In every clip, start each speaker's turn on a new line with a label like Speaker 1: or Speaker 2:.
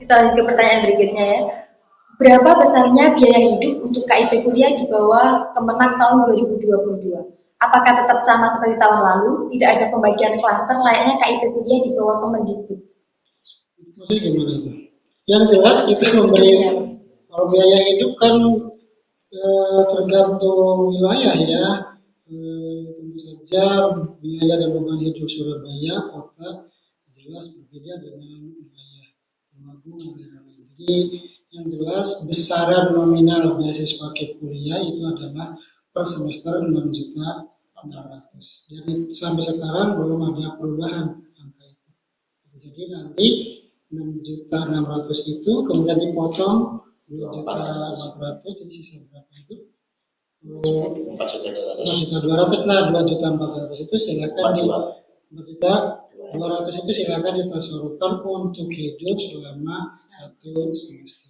Speaker 1: Kita lanjut ke pertanyaan berikutnya ya. Berapa besarnya biaya hidup untuk KIP kuliah di bawah Kemenang tahun 2022? Apakah tetap sama seperti tahun lalu? Tidak ada pembagian klaster layaknya KIP kuliah di bawah Kemendikbud.
Speaker 2: Maksudnya gimana itu? Yang jelas kita memberi kalau biaya hidup kan tergantung wilayah ya. Tentu saja biaya dan beban hidup Surabaya kota jelas berbeda dengan wilayah Temanggung dan lain-lain. Jadi yang jelas besaran nominal beasiswa KIP kuliah itu adalah per semester 6.600.000. Jadi sampai sekarang belum ada perubahan angka itu. Jadi nanti 6.600.000 itu kemudian dipotong 2.400.000, jadi sisa berapa itu? 4.200.000 lah, 2.400.000 itu silakan di 4.200.000 itu silakan ditransferkan untuk hidup selama 1 semester.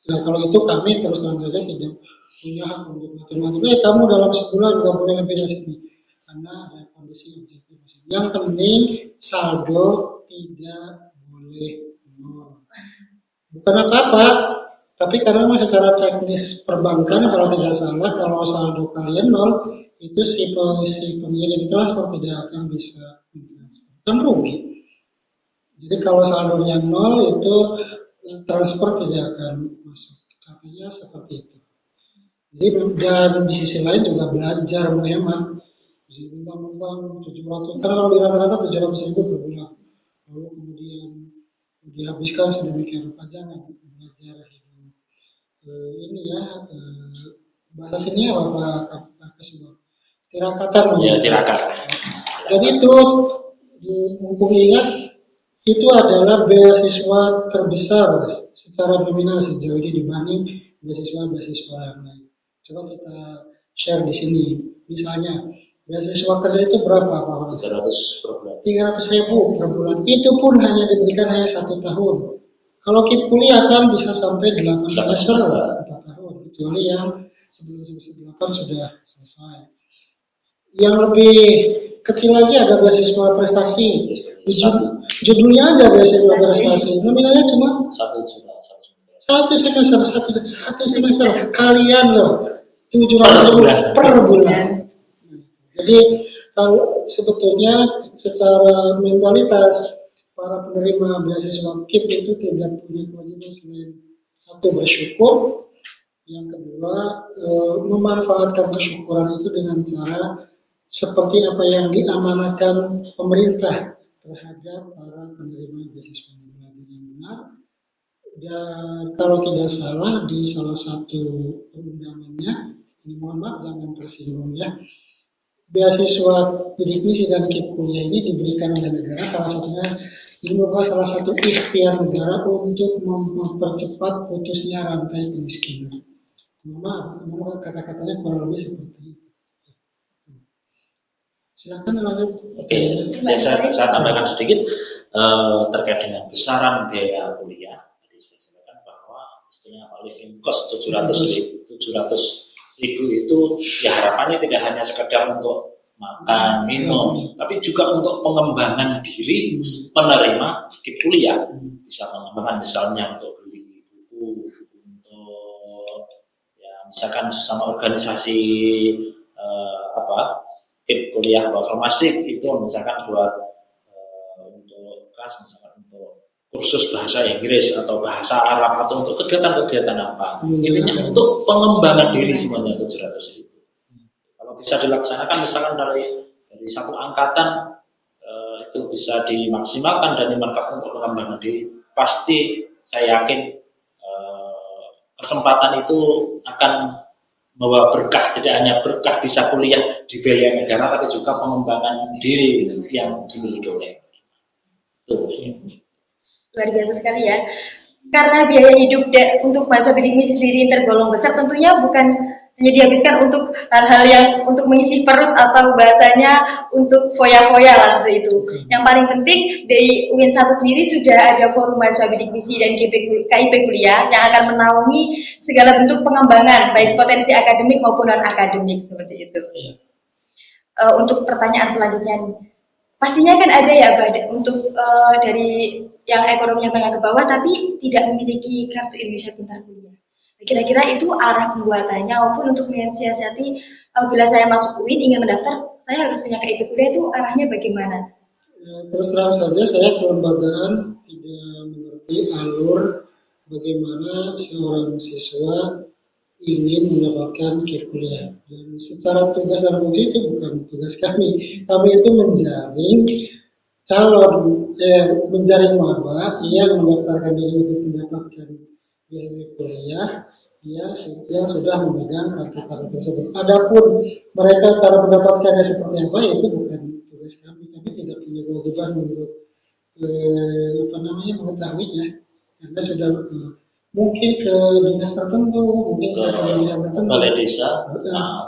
Speaker 2: Nah kalau itu kami terus terang saja tidak punya hak untuk ngatur-ngatur. Kamu dalam sebulan nggak boleh lebih dari sini karena ada kondisi objektif. Yang penting saldo tidak boleh nol. Bukan apa-apa, tapi karena secara teknis perbankan kalau tidak salah kalau saldo kalian nol itu si pengirim transfer tidak akan bisa mentransfer, kan rugi. Jadi kalau saldonya nol itu transfer tidak akan masuk, katanya seperti itu. Jadi dan di sisi lain juga belajar menghemat. Jadi undang-undang 700, karena kalau di rata-rata 700.000 per bulan. Lalu kemudian dihabiskan sedemikian rupa, jangan belajar ini ya bahasa sini apa Pak Kasubag? Tirakat.
Speaker 3: Ya, tirakat.
Speaker 2: Jadi itu mumpung ingat itu adalah beasiswa terbesar secara nominal sejauh ini dibanding beasiswa yang lain. Coba kita share di sini. Misalnya beasiswa kerja itu berapa Pak?
Speaker 3: 300 per bulan.
Speaker 2: 300.000 per bulan. Itu pun hanya diberikan hanya 1 tahun. Kalau KIP kuliah kan bisa sampai 8 semester, 4 tahun. Kecuali yang sebelum semester 8 sudah selesai. Yang lebih kecil lagi ada beasiswa prestasi. Judulnya aja beasiswa prestasi. Nominalnya cuma
Speaker 3: 1 juta.
Speaker 2: Satu semester kalian loh 700.000 per bulan. Jadi kalau sebetulnya secara mentalitas para penerima beasiswa KIP itu tidak punya kewajiban selain satu bersyukur, yang kedua memanfaatkan kesyukuran itu dengan cara seperti apa yang diamanatkan pemerintah terhadap para penerima beasiswa belajar yang benar. Dan kalau tidak salah di salah satu perundangannya, ini mohon maaf jangan tersinggung ya, beasiswa bidik misi dan KIP kuliah ini diberikan oleh negara, salah satunya ini merupakan salah satu ikhtiar negara untuk mempercepat putusnya rantai kemiskinan. Mohon kata-katanya kurang lebih seperti itu. Silakan lanjut.
Speaker 3: Oke, saya tambahkan sedikit terkait dengan besaran biaya kuliah. Istilahnya living cost 700.000 itu ya harapannya tidak hanya sekedar untuk makan, minum, tapi juga untuk pengembangan diri penerima KIP kuliah. Bisa pengembangan misalnya untuk beli buku, untuk ya misalkan sama organisasi KIP kuliah atau formasi itu misalkan buat untuk kelas misalkan untuk kursus bahasa Inggris atau bahasa Arab atau untuk kegiatan-kegiatan apa. Intinya untuk pengembangan diri semuanya 700.000. Kalau bisa dilaksanakan misalkan dari satu angkatan itu bisa dimaksimalkan dan dimanfaatkan untuk pengembangan diri. Pasti saya yakin kesempatan itu akan membawa berkah, tidak hanya berkah bisa kuliah di biaya negara tapi juga pengembangan diri yang dimiliki oleh itu.
Speaker 1: Luar biasa sekali ya. Karena biaya hidup untuk mahasiswa bidik misi sendiri tergolong besar, tentunya bukan hanya dihabiskan untuk hal-hal yang untuk mengisi perut atau bahasanya untuk foya-foya lah seperti itu. Yang paling penting di UIN 1 sendiri sudah ada forum mahasiswa bidik misi dan KIP kuliah yang akan menaungi segala bentuk pengembangan baik potensi akademik maupun non akademik seperti itu. Untuk pertanyaan selanjutnya, pastinya kan ada ya Mbak untuk dari yang ekonominya menengah ke bawah tapi tidak memiliki kartu Indonesia Pintar Kuliah. Kira-kira itu arah pembuatannya maupun untuk mensiasati apabila saya masuk UIN ingin mendaftar, saya harus punya KIP kuliah itu arahnya bagaimana?
Speaker 2: Ya, terus terang saja saya kelembagaan tidak mengerti alur bagaimana seorang siswa ingin mendapatkan KIP kuliah. Dan secara tugas dan fungsi itu bukan tugas kami. Kami itu menjaring menjaring maba yang mendaftarkan diri untuk mendapatkan biaya kuliah yang sudah memegang kartu-kartu tersebut. Adapun mereka cara mendapatkannya seperti apa itu bukan tugas kami. Kami tidak punya kewajiban untuk mengetahuinya karena sudah mungkin ke dinas tertentu, mungkin ke kementerian tertentu,
Speaker 3: balai desa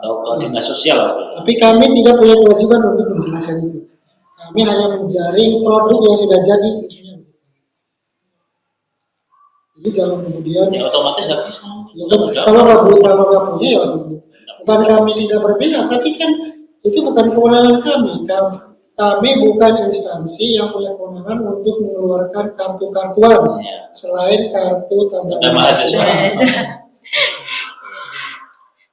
Speaker 3: atau ke dinas sosial.
Speaker 2: Tapi kami tidak punya kewajiban untuk menjelaskan itu. Kami hanya menjaring produk yang sudah jadi. Jadi jangan kemudian
Speaker 3: ya otomatis nggak bisa.
Speaker 2: Kalau nggak punya ya bukan kami tidak berpihak, tapi kan itu bukan kewenangan kami. Kami bukan instansi yang punya kewenangan untuk mengeluarkan kartu-kartuan selain kartu tanda mahasiswa.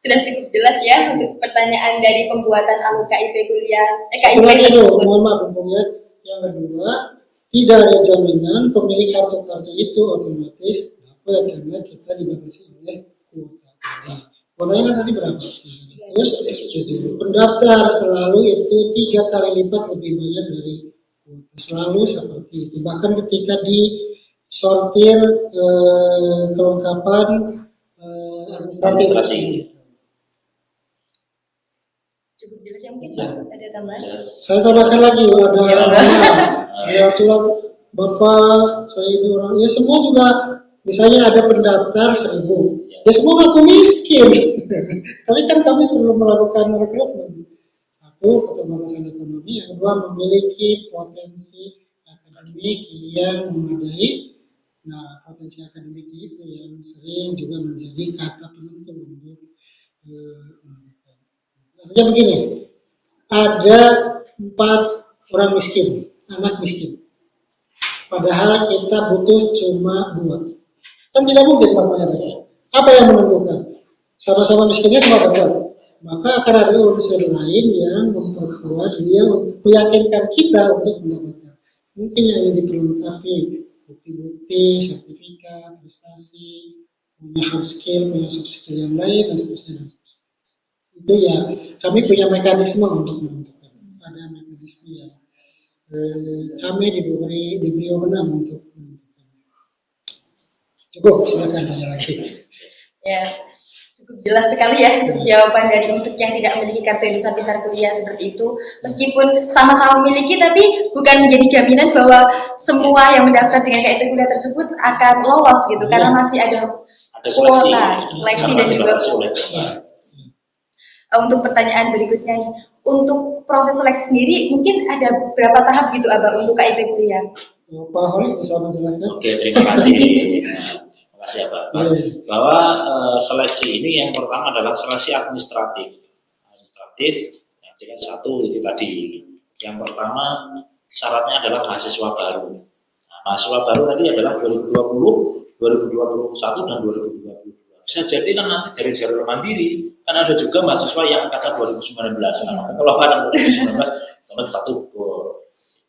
Speaker 1: Sudah cukup jelas ya untuk pertanyaan dari pembuatan alur KIP kuliah. KIP
Speaker 2: tersebut. Mohon maaf, yang kedua, tidak ada jaminan pemilik kartu-kartu itu otomatis dapat karena kita dibatasi oleh kuota. Kuotanya kan tadi berapa? Terus pendaftar selalu itu 3 kali lipat lebih banyak dari kuota. Selalu seperti itu. Bahkan ketika di sortir kelengkapan administrasi.
Speaker 1: Cukup jelas ya, mungkin ada tambahan?
Speaker 2: Saya tambahkan lagi ada surat Bapak saya ini orang ya semua juga misalnya ada pendaftar 1.000 ya semua ngaku miskin tapi kan kami perlu melakukan rekrutmen. Satu, keterbatasan ekonomi, yang kedua memiliki potensi akademik yang memadai. Nah, potensi akademik itu yang sering juga menjadi kata penentu untuk artinya begini, ada 4 orang miskin, anak miskin. Padahal kita butuh cuma 2. Kan tidak mungkin 4 banyak tadi. Apa yang menentukan? Sama-sama miskinnya semua dapat. Maka akan ada unsur lain yang memperkuat dia, meyakinkan kita untuk mendapatkan. Mungkin yang ini diperlengkapi, bukti-bukti, sertifikat, prestasi, punya hard skill, punya soft skill yang lain, dan seterusnya. Itu ya, kami punya mekanisme untuk menentukan. Ada mekanisme yang kami diberi wewenang untuk menentukan. Cukup, silakan tanya lagi.
Speaker 1: Ya, cukup jelas sekali ya untuk jawaban dari untuk yang tidak memiliki kartu Indonesia Pintar Kuliah seperti itu. Meskipun sama-sama memiliki, tapi bukan menjadi jaminan bahwa semua yang mendaftar dengan KIP kuliah tersebut akan lolos gitu, karena masih ada kuota, seleksi dan juga untuk pertanyaan berikutnya, untuk proses seleksi sendiri mungkin ada berapa tahap gitu Abah untuk KIP kuliah?
Speaker 2: Pak Holis bisa menjelaskan?
Speaker 3: Oke, terima kasih. Terima kasih Abah. Bahwa seleksi ini yang pertama adalah seleksi administratif. Yang tingkat 1 itu tadi. Yang pertama syaratnya adalah mahasiswa baru. Nah, mahasiswa baru tadi adalah 2020, 2021 dan 2022. Bisa jadi kan nanti dari jalur mandiri kan ada juga mahasiswa yang angkatan 2019. Nah, kalau angkatan 2019 teman 1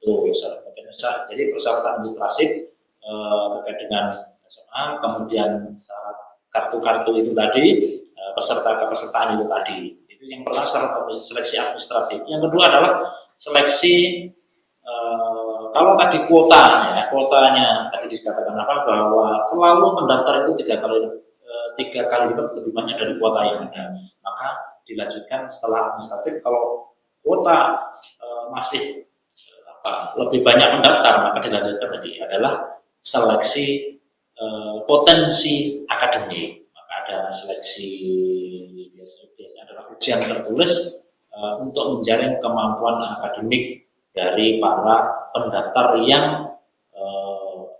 Speaker 3: itu syarat. Jadi persyaratan administratif terkait dengan SMA, kemudian syarat kartu-kartu itu tadi, peserta kepesertaan itu tadi. Itu yang pertama syarat seleksi administratif. Yang kedua adalah seleksi kalau tadi kuotanya tadi dikatakan apa bahwa selalu pendaftar itu 3 kali lipat lebih banyak dari kuota yang ada. Maka dilanjutkan setelah administratif. Kalau kuota masih lebih banyak pendaftar, maka dilanjutkan tadi adalah seleksi potensi akademik. Maka ada seleksi biasanya adalah ujian tertulis untuk menjaring kemampuan akademik dari para pendaftar yang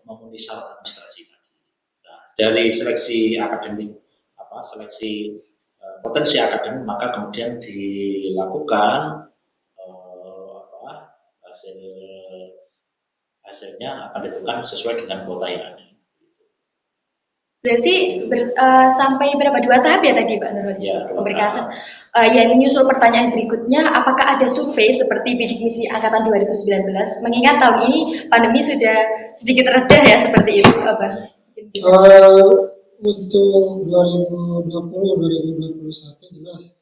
Speaker 3: memenuhi syarat administrasi tadi. Nah, dari seleksi akademik seleksi potensi akademik, maka kemudian dilakukan hasil hasilnya akan ditentukan sesuai dengan kuota yang ada.
Speaker 1: Berarti sampai berapa 2 tahap ya tadi Pak Nurul?
Speaker 3: Ya, 2
Speaker 1: Pemberkasan.
Speaker 3: tahap.
Speaker 1: Yang menyusul pertanyaan berikutnya, apakah ada survei seperti bidik misi angkatan 2019? Mengingat tahun ini pandemi sudah sedikit reda ya seperti itu, Pak.
Speaker 2: Untuk 2020-2021 jelas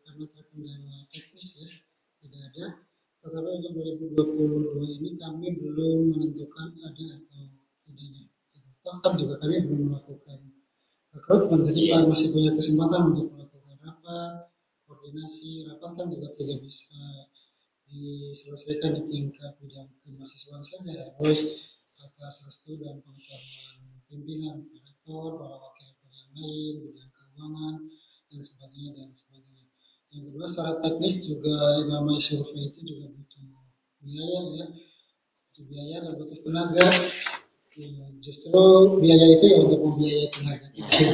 Speaker 2: karena terkendala teknis ya tidak ada. Tetapi untuk 2022 ini kami belum menentukan ada atau tidaknya. Bahkan juga kami belum melakukan rekrutmen, jadi kami masih punya kesempatan untuk melakukan rapat, koordinasi. Rapat kan juga tidak bisa diselesaikan di tingkat bidang kemahasiswaan saja, harus atas restu dan pengetahuan pimpinan, rektor, para wakil rektor yang lain, bidang keuangan, dan sebagainya, dan sebagainya. Yang kedua, secara teknis juga namanya survei itu juga butuh biaya ya, butuh biaya dan butuh tenaga. Justru biaya itu ya untuk membiayai tenaga kita,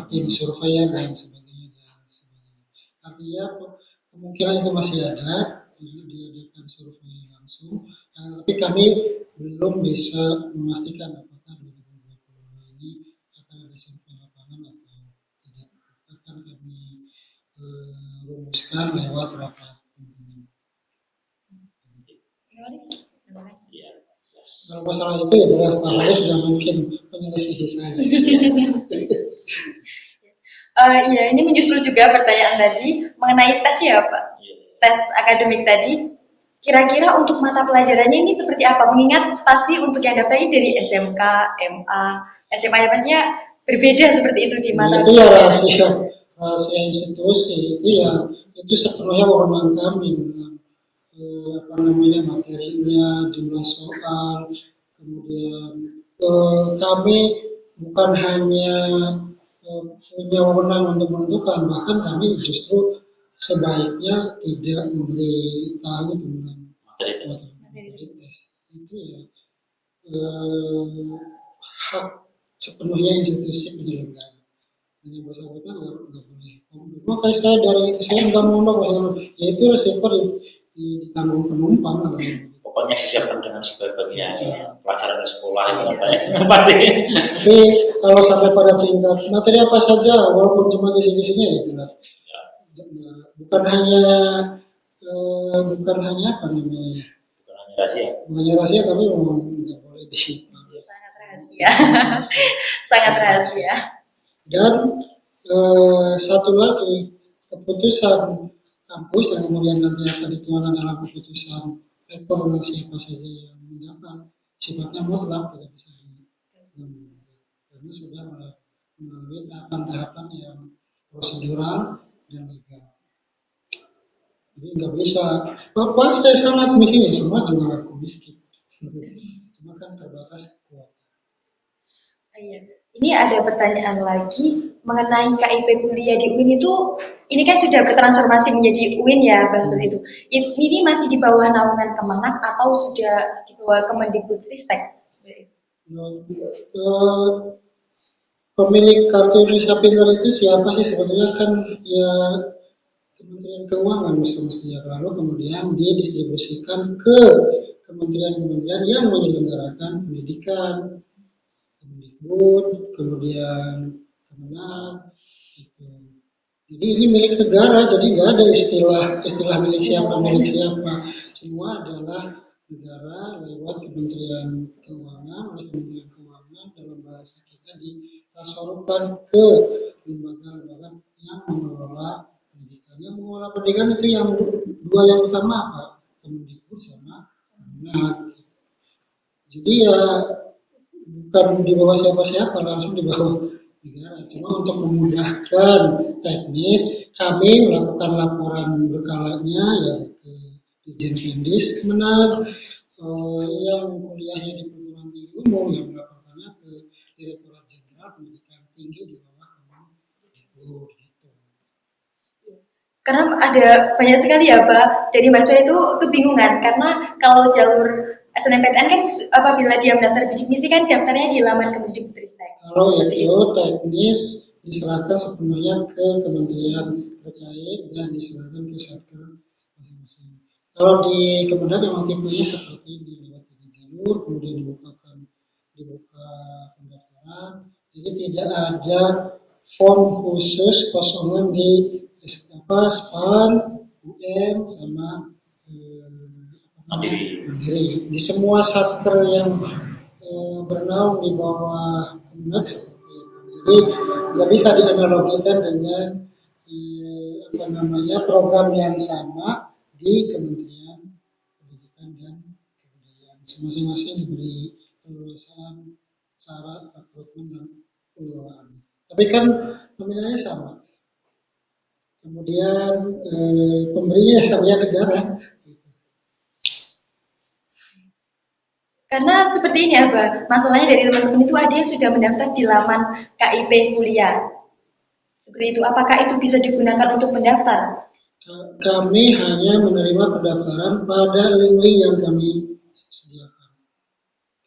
Speaker 2: tim survei dan sebagainya, dan sebagainya. Artinya kemungkinan itu masih ada, jadi diadakan survei langsung, tapi kami belum bisa memastikan apakah 2022 ini akan ada survei lapangan atau tidak. Akan kami rumuskan lewat rapat pimpinan. Kalau masalah itu ya jelas Pak Haris sudah mungkin menyelesaikan saya.
Speaker 1: Iya, ini menyusul juga pertanyaan tadi mengenai tes ya Pak. Tes akademik tadi. Kira-kira untuk mata pelajarannya ini seperti apa? Mengingat pasti untuk yang daftar ini dari SMK, MA, SMA ya pastinya berbeda seperti itu di mata.
Speaker 2: Itu ya rahasia institusi itu ya itu sepenuhnya wewenang kami. Materinya, jumlah soal, kemudian kami bukan hanya punya wewenang untuk menentukan, bahkan kami justru sebaiknya tidak memberi tahu tentang materi tes. Itu ya hak sepenuhnya institusi penyelenggara. Yang bersangkutan nggak boleh. Makanya saya nggak mau ya itu resiko ditanggung penumpang.
Speaker 3: Pokoknya disiapkan dengan sebaik-baiknya pelajaran di sekolah itu pasti.
Speaker 2: Tapi kalau sampai pada tingkat materi apa saja, walaupun cuma kisi-kisinya ya jelas. Bukan hanya apa namanya? Bukan hanya rahasia, tapi memang nggak boleh disimpan.
Speaker 1: Sangat rahasia. Sangat rahasia.
Speaker 2: Dan satu lagi, keputusan kampus yang kemudian nanti akan dituangkan dalam keputusan rektor dan siapa saja yang mendapat sifatnya mutlak, tidak bisa karena sudah melalui tahapan-tahapan yang prosedural dan legal. Jadi nggak bisa. Bapak saya sangat miskin, semua juga aku miskin. Cuma kan terbatas kuota.
Speaker 1: Iya. Ini ada pertanyaan lagi mengenai KIP kuliah di UIN itu, ini kan sudah bertransformasi menjadi UIN ya, Pak itu. Ini masih di bawah naungan Kemenak atau sudah di bawah Kemendikbudristek?
Speaker 2: Pemilik kartu Indonesia Pintar itu siapa sih sebetulnya kan ya Kementerian Keuangan semestinya, lalu kemudian didistribusikan ke kementerian-kementerian yang menyelenggarakan pendidikan, Kemendikbud, kemudian Kemenak, gitu. Jadi ini milik negara, jadi nggak ada istilah milik siapa, semua adalah negara lewat Kementerian Keuangan, dalam bahasa kita ditransferkan ke lembaga-lembaga yang mengelola pendidikan. Yang mengelola pendidikan itu yang dua yang utama apa? Kemendikbud sama Kemenak. Jadi ya bukan di bawah siapa-siapa, langsung di bawah negara. Cuma untuk memudahkan teknis, kami melakukan laporan berkalanya ya ke Dirjen Pendis Kemenak, yang kuliahnya di perguruan tinggi umum yang melaporkannya ke Direktorat Jenderal Pendidikan Tinggi di bawah Kemendikbud. Gitu.
Speaker 1: Karena ada banyak sekali ya Pak, dari mahasiswa itu kebingungan karena kalau jalur SNMPTN kan apabila dia mendaftar bidik misi kan daftarnya di laman Kemendikbudristek.
Speaker 2: Kalau itu teknis diserahkan sepenuhnya ke kementerian terkait dan diserahkan ke Satker masing-masing. Kalau di Kemenak memang tipenya seperti ini. jalur, kemudian dibuka pendaftaran. Jadi tidak ada form khusus kosongan di SPAN, UM sama Mandiri. Di semua satker yang bernaung di bawah Kemenak seperti itu. Jadi nggak bisa dianalogikan dengan program yang sama di Kementerian Pendidikan dan Kebudayaan. Masing-masing diberi keleluasaan cara rekrutmen dan pengelolaan. Tapi kan nominalnya sama. Kemudian pemberinya syariah negara.
Speaker 1: Karena seperti ini ya, Mbak. Masalahnya dari teman-teman itu ada yang sudah mendaftar di laman KIP kuliah. Seperti itu. Apakah itu bisa digunakan untuk mendaftar?
Speaker 2: Kami hanya menerima pendaftaran pada link-link yang kami sediakan.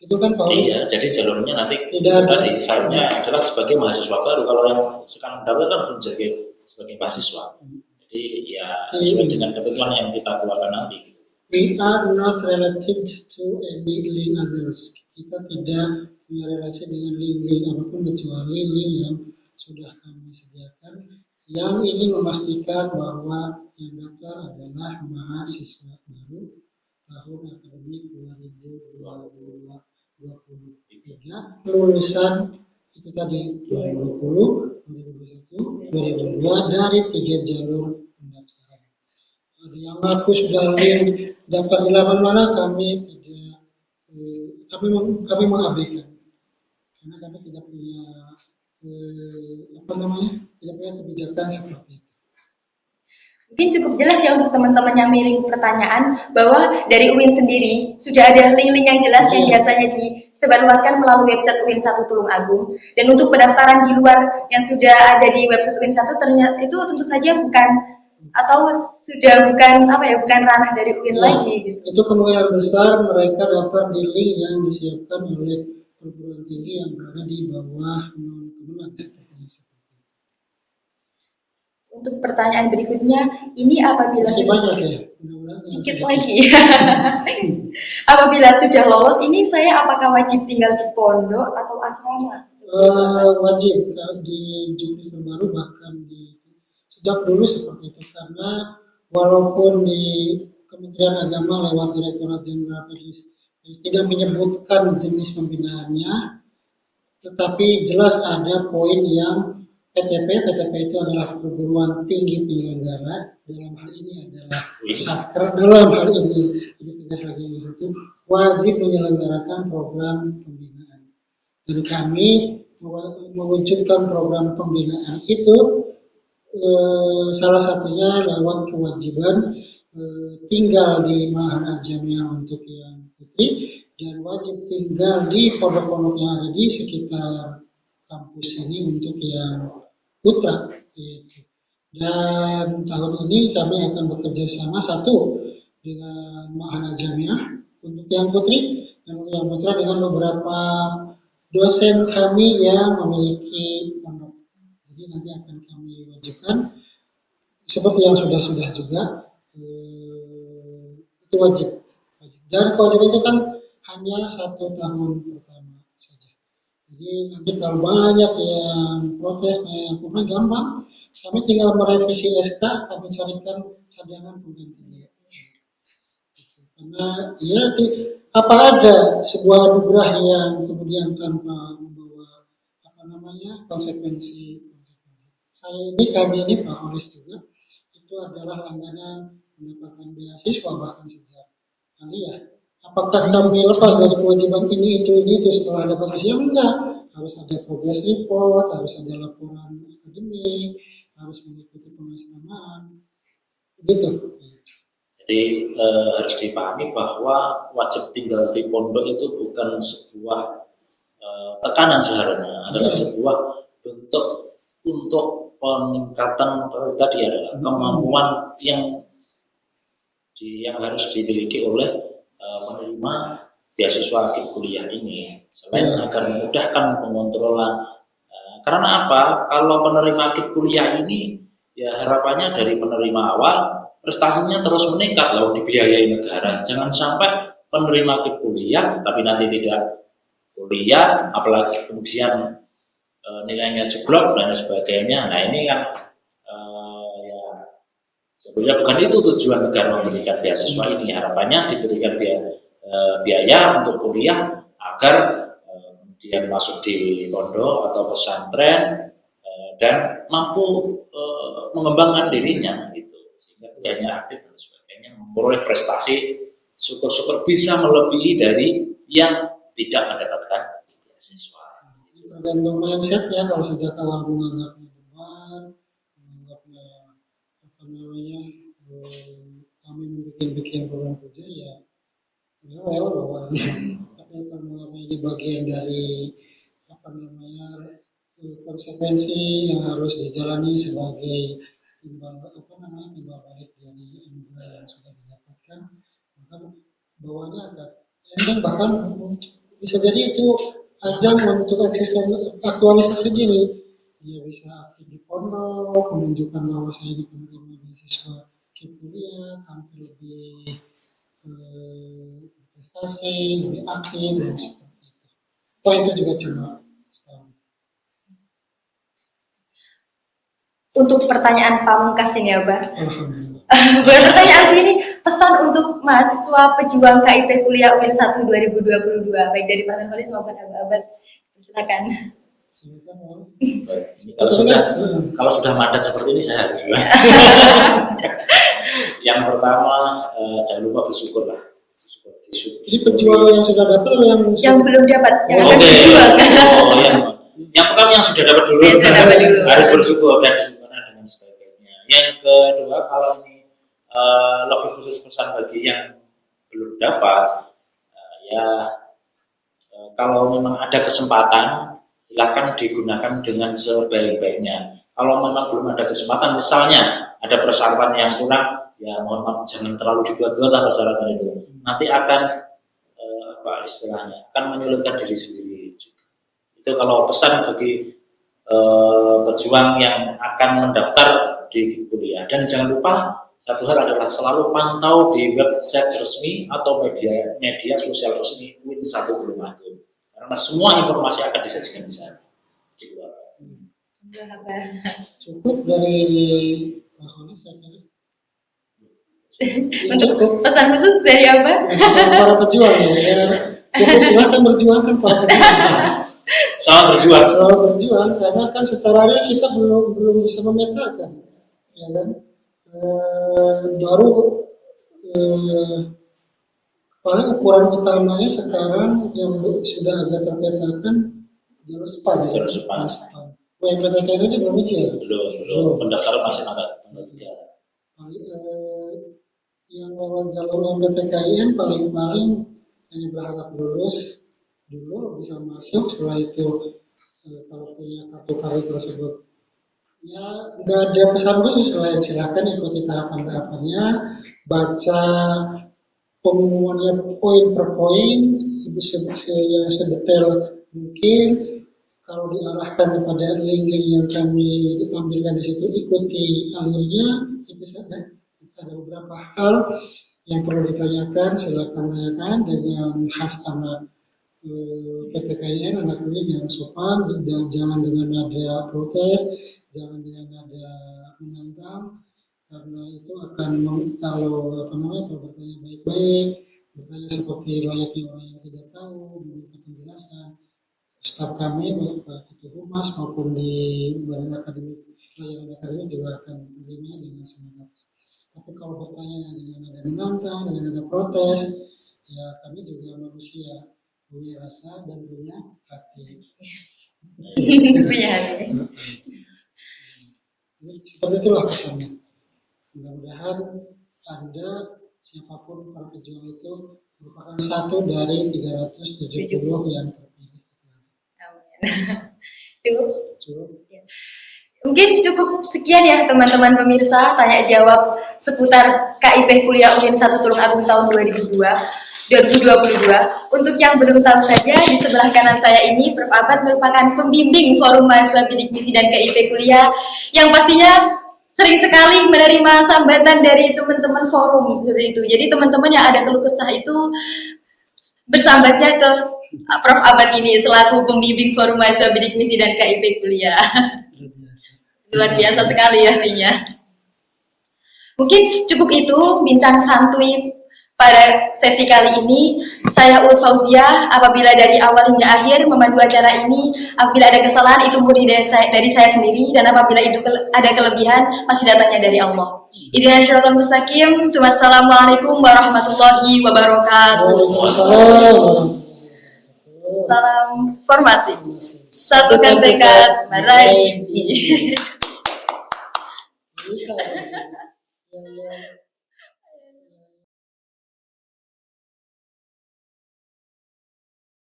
Speaker 2: Itu kan Pak?
Speaker 3: Iya, jadi jalurnya nanti tadi filenya adalah sebagai mahasiswa baru. Kalau yang sekarang mendaftar kan belum jadi sebagai mahasiswa. Jadi ya sesuai dengan ketentuan yang kita keluarkan nanti.
Speaker 2: We are not related to any link others. Kita tidak punya relasi dengan link-link apapun kecuali link yang sudah kami sediakan yang ingin memastikan bahwa yang daftar adalah mahasiswa baru tahun akademik 2023 lulusan itu tadi 2020, 2021, 2022 dari 3 jalur pendaftaran. Ada yang mengaku sudah link daftar di laman mana kami tidak kami mengabaikan karena kami tidak punya tidak punya kebijakan seperti itu.
Speaker 1: Mungkin cukup jelas ya untuk teman-teman yang miring pertanyaan bahwa dari UIN sendiri sudah ada link-link yang jelas yang biasanya disebarluaskan melalui website UIN 1 Tulungagung. Dan untuk pendaftaran di luar yang sudah ada di website UIN 1 ternyata itu tentu saja bukan atau sudah bukan bukan ranah dari UIN lagi gitu.
Speaker 2: Itu kemungkinan besar mereka daftar di link yang disiapkan oleh perguruan tinggi yang berada di bawah non-Kemenak sepertinya.
Speaker 1: Untuk pertanyaan berikutnya, ini apabila
Speaker 2: masih banyak ya?
Speaker 1: Sedikit lagi. Apabila sudah lolos ini saya apakah wajib tinggal di pondok atau asrama?
Speaker 2: Wajib di juknis terbaru bahkan sejak dulu seperti itu karena walaupun di Kementerian Agama lewat Direktorat Jenderal tidak menyebutkan jenis pembinaannya, tetapi jelas ada poin yang PTP itu adalah perguruan tinggi penyelenggara, dalam hal ini adalah satker, dalam hal ini tegas lagi itu wajib menyelenggarakan program pembinaan. Dan kami mewujudkan program pembinaan itu salah satunya lewat kewajiban tinggal di Ma'had Al-Jamiah untuk yang putri dan wajib tinggal di pondok-pondok yang ada di sekitar kampus ini untuk yang putra. Dan tahun ini kami akan bekerja sama satu dengan Ma'had Al-Jamiah untuk yang putri dan untuk yang putra dengan beberapa dosen kami yang memiliki pondok. Jadi nanti akan kami wajibkan seperti yang sudah juga itu wajib. Dan kewajiban itu kan hanya 1 tahun pertama saja. Jadi nanti kalau banyak yang protes, kurang gampang, kami tinggal merevisi SK, kami carikan cadangan penggantinya. Karena ya apa ada sebuah anugerah yang kemudian tanpa membawa konsekuensi. Kami ini Pak Olis juga itu adalah langganan mendapatkan beasiswa bahkan sejak kuliah. Apakah kami lepas dari kewajiban ini itu setelah dapat beasiswa? Enggak. Harus ada progress report, harus ada laporan akademik, harus mengikuti pengasamaan, gitu.
Speaker 3: Jadi harus dipahami bahwa wajib tinggal di pondok itu bukan sebuah tekanan seharusnya, adalah sebuah bentuk untuk peningkatan tadi adalah kemampuan yang harus dimiliki oleh penerima beasiswa kuliah ini. Selain agar memudahkan pengontrolan. Karena apa? Kalau penerima kuliah ini ya harapannya dari penerima awal prestasinya terus meningkat lalu dibiayai negara. Jangan sampai penerima KIP kuliah tapi nanti tidak kuliah, apalagi kemudian nilainya jeblok dan sebagainya. Nah ini kan ya sebenarnya bukan itu tujuan negara memberikan beasiswa ini. Harapannya diberikan biaya untuk kuliah agar kemudian masuk di pondok atau pesantren dan mampu mengembangkan dirinya gitu, sehingga kuliahnya aktif dan sebagainya, memperoleh prestasi, syukur-syukur bisa melebihi dari yang tidak mendapatkan beasiswa.
Speaker 2: Tergantung mindset ya, kalau sejak awal menganggapnya beban, menganggapnya apa namanya kami bikin program kerja ya well bawahnya. Tapi kalau ini bagian dari apa namanya konsekuensi yang harus dijalani sebagai timbal balik dari anugerah yang sudah didapatkan, maka bawahnya agak enteng, bahkan bisa jadi itu ajang untuk aktualisasi diri. Dia bisa aktif di pondok, menunjukkan bahwa saya ini penerima beasiswa KIP kuliah, tampil lebih prestasi, lebih aktif dan seperti itu. Oh itu juga cuma setahun.
Speaker 1: Untuk pertanyaan pamungkas ini ya, Mbak.
Speaker 2: Alhamdulillah.
Speaker 1: Bukan pertanyaan sih, ini pesan untuk mahasiswa pejuang KIP kuliah UIN 1 2022, baik dari Pak Nurholis maupun Abad. Silakan.
Speaker 3: Kalau sudah mandat seperti ini saya harus juga. Yang pertama jangan lupa bersyukur lah.
Speaker 2: Jadi pejuang yang sudah dapat atau
Speaker 1: yang belum dapat, yang akan berjuang.
Speaker 3: Yang pertama yang sudah dapat dulu, harus bersyukur dan dengan sebagainya. Yang kedua, kalau ini lebih khusus pesan bagi yang belum dapat, kalau memang ada kesempatan, silakan digunakan dengan sebaik-baiknya. Kalau memang belum ada kesempatan, misalnya ada persyaratan yang kurang, ya mohon maaf jangan terlalu dibuat-buat persyaratan itu. Nanti akan istilahnya akan menyulitkan diri sendiri. Itu kalau pesan bagi pejuang yang akan mendaftar di kuliah. Dan jangan lupa satu hal adalah selalu pantau di website resmi atau media sosial resmi UIN 1 Tulungagung. Karena semua informasi akan disajikan di sana.
Speaker 2: Cukup dari
Speaker 1: untuk pesan khusus dari apa?
Speaker 2: Para pejuang ya. Silakan berjuangkan para pejuang. Selamat berjuang karena kan secara real kita belum bisa memetakan, ya kan? Baru paling ukuran utamanya sekarang yang sudah agak terpetakan jalur cepat. UMPTK ini juga belum ujian.
Speaker 3: Belum. Pendaftaran masih agak pengertian.
Speaker 2: Yang lewat jalur UMPTKIN paling hanya berharap lulus dulu bisa masuk, setelah itu kalau punya kartu tersebut ya nggak ada pesan khusus selain silakan ikuti tahapan-tahapannya, baca pengumumannya poin per poin yang sedetail mungkin. Kalau diarahkan kepada link-link yang kami tampilkan di situ, ikuti alurnya, itu saja. Ada beberapa hal yang perlu ditanyakan, silakan tanyakan dengan khas anak PTKIN, anak UIN yang sopan, jangan dengan nada protes, jangan dengan nada menantang, karena itu akan kalau bertanya baik-baik, bertanya seperti layaknya orang yang tidak tahu, memberikan penjelasan. Staf kami, Pak Ketua Humas maupun di Badan Akademik, pelayanan akademik juga akan menerima dengan semangat. Tapi kalau bertanya dengan nada menantang, dengan nada protes, ya kami juga manusia, punya rasa dan punya hati.
Speaker 1: Punya hati.
Speaker 2: Seperti itulah kesannya. Mudah-mudahan Anda, siapapun para pejuang itu, merupakan satu dari 370 yang terpilih.
Speaker 1: Cukup. Mungkin cukup sekian ya teman-teman pemirsa tanya jawab seputar KIP Kuliah UIN 1 Tulungagung tahun 2022. Untuk yang belum tahu saja, di sebelah kanan saya ini Prof. Abad merupakan pembimbing Forum Mahasiswa Bidik Misi dan KIP Kuliah yang pastinya sering sekali menerima sambatan dari teman-teman forum seperti itu. Jadi teman-teman yang ada keluh kesah itu bersambatnya ke Prof. Abad ini selaku pembimbing Forum Mahasiswa Bidik Misi dan KIP kuliah. Luar biasa sekali hasilnya. Mungkin cukup itu bincang santuy pada sesi kali ini. Saya Ul Fauzia, apabila dari awal hingga akhir memandu acara ini, apabila ada kesalahan itu murni dari saya sendiri, dan apabila itu ada kelebihan masih datangnya dari Allah. Ihdinas siratal mustaqim. Wassalamualaikum warahmatullahi wabarakatuh. Salam formasi. Satukan tekad, meraih mimpi.
Speaker 2: Bisa. Ya, ya.